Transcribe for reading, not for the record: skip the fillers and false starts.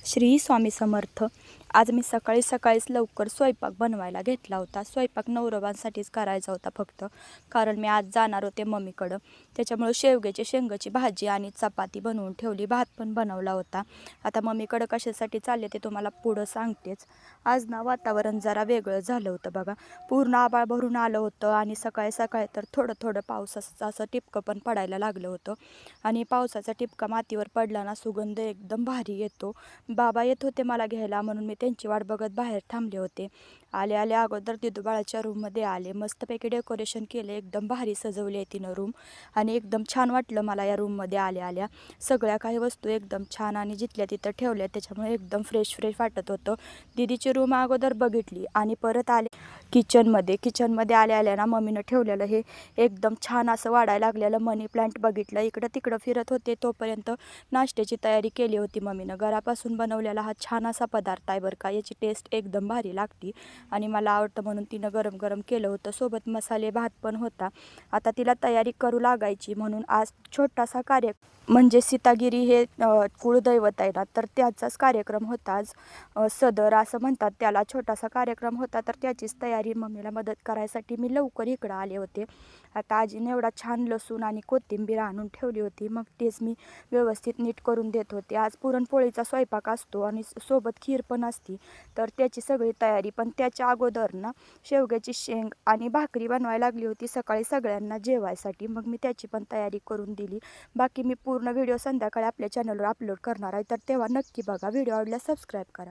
श्री स्वामी समर्थ. आज मी सकाळीच लवकर स्वयंपाक बनवायला घेतला होता. स्वयंपाक नवरबांसाठीच करायचा होता फक्त, कारण मी आज जाणार होते मम्मीकडं. त्याच्यामुळे शेंगाची भाजी आणि चपाती बनवून ठेवली, भात पण बनवला होता. आता मम्मीकडं कशासाठी चालले ते तुम्हाला पुढं सांगतेच. आज ना वातावरण जरा वेगळं झालं होतं बघा. पूर्ण आभाळ भरून आलं होतं आणि सकाळी तर थोडं थोडं पावसाचं असं टिपकं पण पडायला लागलं होतं. आणि पावसाचा टिपका मातीवर पडला ना, सुगंध एकदम भारी येतो. बाबा येत होते मला घ्यायला, म्हणून मी त्यांची वाट बघत बाहेर थांबले होते. आले अगोदर दिदूबाळाच्या रूममध्ये आले. मस्तपैकी डेकोरेशन केले, एकदम भारी सजवली आहे तिनं रूम. आणि एकदम छान वाटलं मला या रूममध्ये आल्या सगळ्या काही वस्तू एकदम छान आणि जिथल्या तिथं ठेवल्या, त्याच्यामुळे एकदम फ्रेश वाटत होतं. दीदीची रूम अगोदर बघितली आणि परत आले किचनमध्ये आल्या ना, मम्मीनं ठेवलेलं हे एकदम छान असं वाढायला लागलेलं मनी प्लांट बघितलं. इकडं तिकडं फिरत होते, तोपर्यंत नाश्त्याची तयारी केली होती मम्मीनं. घरापासून बनवलेला हा छान असा पदार्थ आहे बरं का. याची टेस्ट एकदम भारी लागते आणि मला आवडतं म्हणून तिनं गरम गरम केलं होतं. सोबत मसाले भात पण होता. आता तिला तयारी करू लागायची, म्हणून आज छोटासा म्हणजे सीतागिरी हे कुळदैवत आहे ना, तर त्याचाच कार्यक्रम होता आज. सदर असं म्हणतात त्याला. छोटासा कार्यक्रम होता, तर त्याचीच तयारी मम्मीला मदत करायसाठी मी लवकर इकडं आले होते. आता आजीने एवढा छान लसूण आणि कोथिंबीर आणून ठेवली होती, मग तेच मी व्यवस्थित नीट करून देत होते. आज पुरणपोळीचा स्वयंपाक असतो आणि सोबत खीर पण असती, तर त्याची सगळी तयारी. पण त्याच्या अगोदर ना शेवग्याची शेंग आणि भाकरी बनवायला लागली होती सकाळी सगळ्यांना जेवायसाठी. मग मी त्याची पण तयारी करून दिली. बाकी मी पूर्ण व्हिडिओ संध्याकाळी आपल्या चॅनलवर अपलोड करणार आहे, तर तेव्हा नक्की बघा. व्हिडिओ आवडल्यास सबस्क्राईब करा.